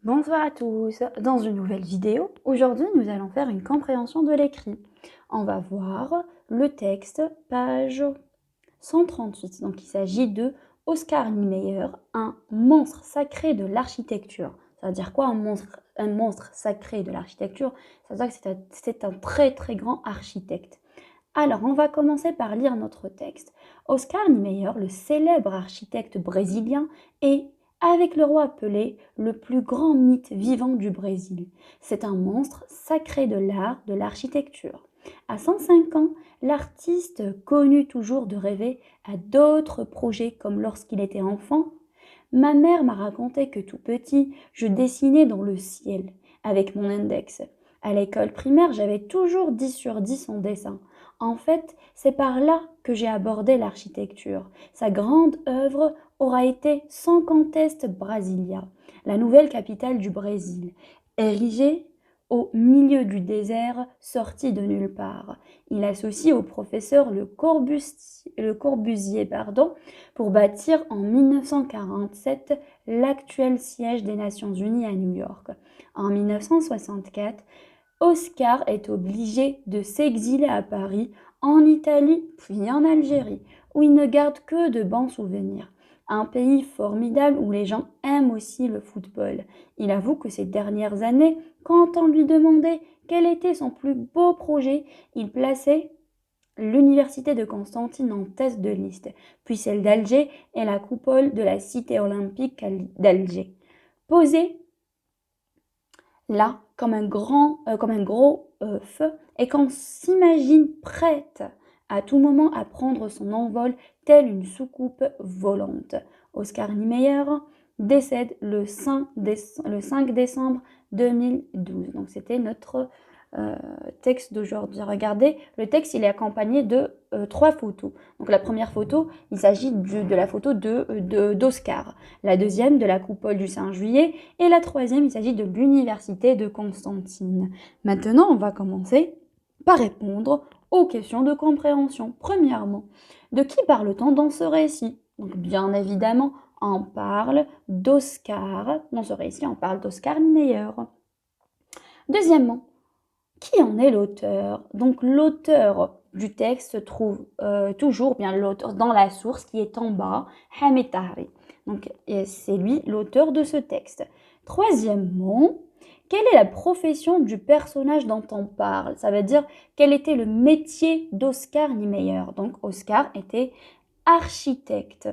Bonsoir à tous, dans une nouvelle vidéo, aujourd'hui nous allons faire une compréhension de l'écrit. On va voir le texte, page 138. Donc il s'agit de Oscar Niemeyer, un monstre sacré de l'architecture. Ça veut dire quoi un monstre sacré de l'architecture? Ça veut dire que c'est un très très grand architecte. Alors, on va commencer par lire notre texte. Oscar Niemeyer, le célèbre architecte brésilien, est, avec le roi Pelé, le plus grand mythe vivant du Brésil. C'est un monstre sacré de l'art, de l'architecture. À 105 ans, l'artiste connut toujours de rêver à d'autres projets comme lorsqu'il était enfant. Ma mère m'a raconté que tout petit, je dessinais dans le ciel avec mon index. À l'école primaire, j'avais toujours 10 sur 10 en dessin. En fait, c'est par là que j'ai abordé l'architecture. Sa grande œuvre aura été sans conteste Brasilia, la nouvelle capitale du Brésil, érigée au milieu du désert, sorti de nulle part. Il associe au professeur le Corbusier pour bâtir en 1947 l'actuel siège des Nations Unies à New York. En 1964, Oscar est obligé de s'exiler à Paris, en Italie, puis en Algérie, où il ne garde que de bons souvenirs. Un pays formidable où les gens aiment aussi le football. Il avoue que ces dernières années, quand on lui demandait quel était son plus beau projet, il plaçait l'université de Constantine en tête de liste, puis celle d'Alger et la coupole de la cité olympique d'Alger. Posée là comme un gros feu et qu'on s'imagine prête à tout moment à prendre son envol telle une soucoupe volante. Oscar Niemeyer décède le 5 décembre 2012. Donc c'était notre texte d'aujourd'hui. Regardez, le texte il est accompagné de 3 photos. Donc la première photo, il s'agit de la photo d'Oscar. La deuxième, de la coupole du 5 juillet. Et la troisième, il s'agit de l'université de Constantine. Maintenant, on va commencer par répondre aux questions de compréhension. Premièrement, de qui parle-t-on dans ce récit? Donc bien évidemment, on parle d'Oscar. Dans ce récit, on parle d'Oscar Niemeyer. Deuxièmement, qui en est l'auteur? Donc l'auteur du texte se trouve toujours bien l'auteur dans la source qui est en bas, Hamid Tahri. Donc c'est lui l'auteur de ce texte. Troisièmement, quelle est la profession du personnage dont on parle? Ça veut dire quel était le métier d'Oscar Niemeyer. Donc Oscar était architecte.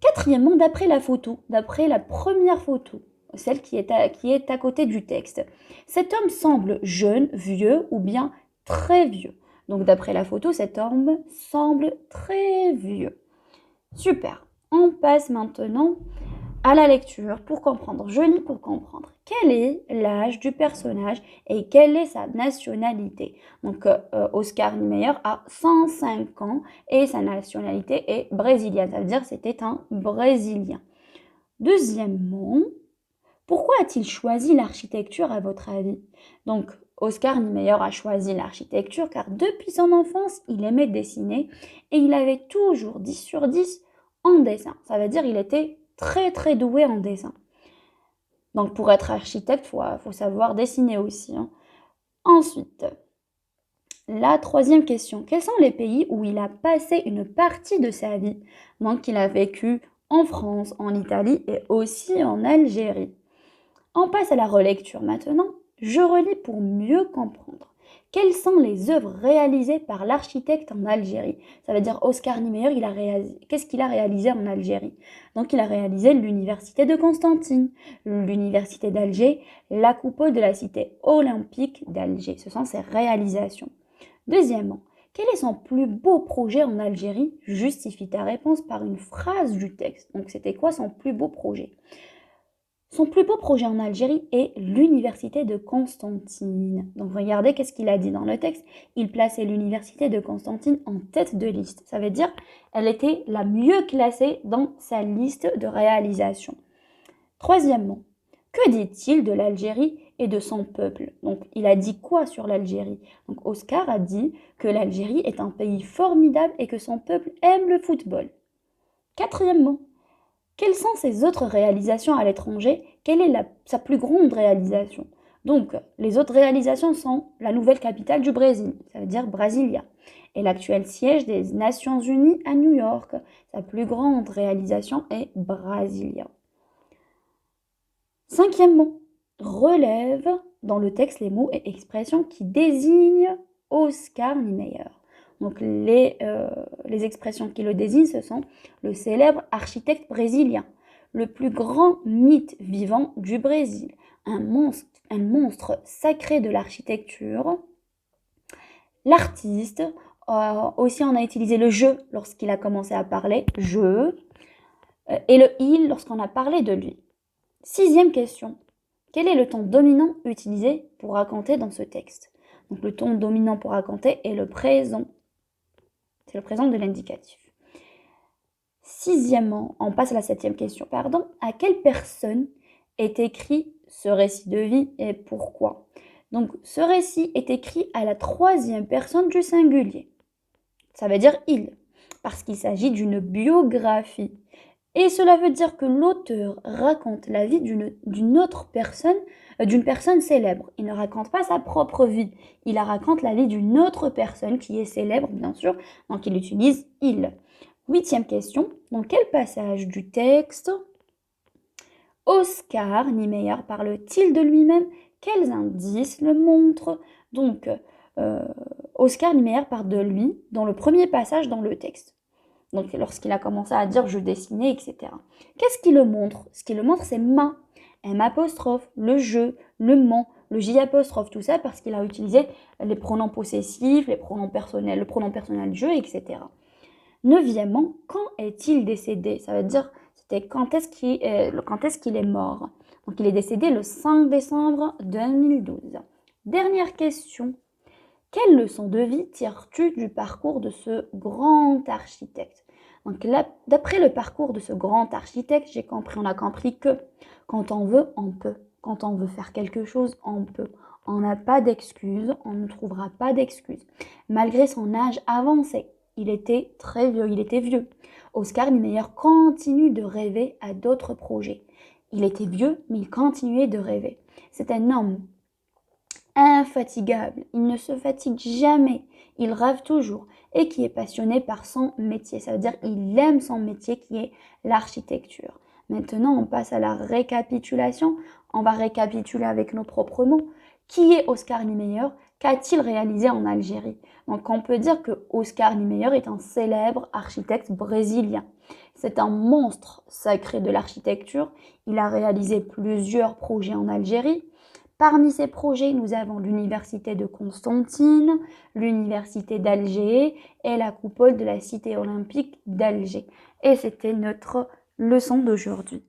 Quatrièmement, d'après la photo, d'après la première photo, celle qui est à côté du texte, cet homme semble jeune, vieux ou bien très vieux. Donc d'après la photo, cet homme semble très vieux. Super. On passe maintenant à la lecture pour comprendre. Je lis pour comprendre. Quel est l'âge du personnage et quelle est sa nationalité? Donc Oscar Niemeyer a 105 ans et sa nationalité est brésilienne. Ça veut dire que c'était un Brésilien. Deuxièmement, pourquoi a-t-il choisi l'architecture à votre avis? Donc Oscar Niemeyer a choisi l'architecture car depuis son enfance, il aimait dessiner et il avait toujours 10 sur 10 en dessin. Ça veut dire qu'il était très très doué en dessin. Donc pour être architecte, faut savoir dessiner aussi. Ensuite, la troisième question. Quels sont les pays où il a passé une partie de sa vie? Donc il a vécu en France, en Italie et aussi en Algérie. On passe à la relecture maintenant. Je relis pour mieux comprendre. Quelles sont les œuvres réalisées par l'architecte en Algérie? Ça veut dire Oscar Niemeyer, qu'est-ce qu'il a réalisé en Algérie? Donc il a réalisé l'université de Constantine, l'université d'Alger, la coupole de la cité olympique d'Alger. Ce sont ses réalisations. Deuxièmement, quel est son plus beau projet en Algérie? Justifie ta réponse par une phrase du texte. Donc c'était quoi son plus beau projet? Son plus beau projet en Algérie est l'université de Constantine. Donc regardez qu'est-ce qu'il a dit dans le texte. Il plaçait l'université de Constantine en tête de liste. Ça veut dire qu'elle était la mieux classée dans sa liste de réalisation. Troisièmement, que dit-il de l'Algérie et de son peuple? Donc il a dit quoi sur l'Algérie? Donc Oscar a dit que l'Algérie est un pays formidable et que son peuple aime le football. Quatrièmement, Quelles sont ses autres réalisations à l'étranger? Quelle est sa plus grande réalisation? Donc, les autres réalisations sont la nouvelle capitale du Brésil, ça veut dire Brasilia, et l'actuel siège des Nations Unies à New York. Sa plus grande réalisation est Brasilia. Cinquièmement, relève dans le texte les mots et expressions qui désignent Oscar Niemeyer. Donc les expressions qui le désignent, ce sont le célèbre architecte brésilien, le plus grand mythe vivant du Brésil, un monstre sacré de l'architecture, l'artiste, aussi on a utilisé le je lorsqu'il a commencé à parler, je, et le il lorsqu'on a parlé de lui. Sixième question. Quel est le ton dominant utilisé pour raconter dans ce texte? Donc le ton dominant pour raconter est le présent. C'est le présent de l'indicatif. Sixièmement, on passe à la septième question, pardon. À quelle personne est écrit ce récit de vie et pourquoi? Donc ce récit est écrit à la troisième personne du singulier. Ça veut dire il, parce qu'il s'agit d'une biographie. Et cela veut dire que l'auteur raconte la vie d'une autre personne, d'une personne célèbre. Il ne raconte pas sa propre vie, il raconte la vie d'une autre personne qui est célèbre, bien sûr, donc il utilise il. Huitième question, dans quel passage du texte Oscar Niemeyer parle-t-il de lui-même? Quels indices le montrent? Donc, Oscar Niemeyer parle de lui dans le premier passage dans le texte. Donc, lorsqu'il a commencé à dire je dessinais, etc. Qu'est-ce qui le montre? Ce qui le montre, c'est ma, M', le je, le mon, le J', tout ça parce qu'il a utilisé les pronoms possessifs, les pronoms personnels, le pronom personnel je, etc. Neuvièmement, quand est-il décédé? Ça veut dire, c'était quand est-ce qu'il est mort? Donc, il est décédé le 5 décembre 2012. Dernière question. Quelle leçon de vie tires-tu du parcours de ce grand architecte? Donc là, d'après le parcours de ce grand architecte, on a compris que quand on veut, on peut. Quand on veut faire quelque chose, on peut. On n'a pas d'excuses, on ne trouvera pas d'excuses. Malgré son âge avancé, il était très vieux, il était vieux. Oscar Niemeyer continue de rêver à d'autres projets. Il était vieux, mais il continuait de rêver. C'est un homme infatigable, il ne se fatigue jamais, il rêve toujours et qui est passionné par son métier. Ça veut dire qu'il aime son métier qui est l'architecture. Maintenant, on passe à la récapitulation. On va récapituler avec nos propres mots. Qui est Oscar Niemeyer? Qu'a-t-il réalisé en Algérie? Donc, on peut dire que Oscar Niemeyer est un célèbre architecte brésilien. C'est un monstre sacré de l'architecture. Il a réalisé plusieurs projets en Algérie. Parmi ces projets, nous avons l'université de Constantine, l'université d'Alger et la coupole de la cité olympique d'Alger. Et c'était notre leçon d'aujourd'hui.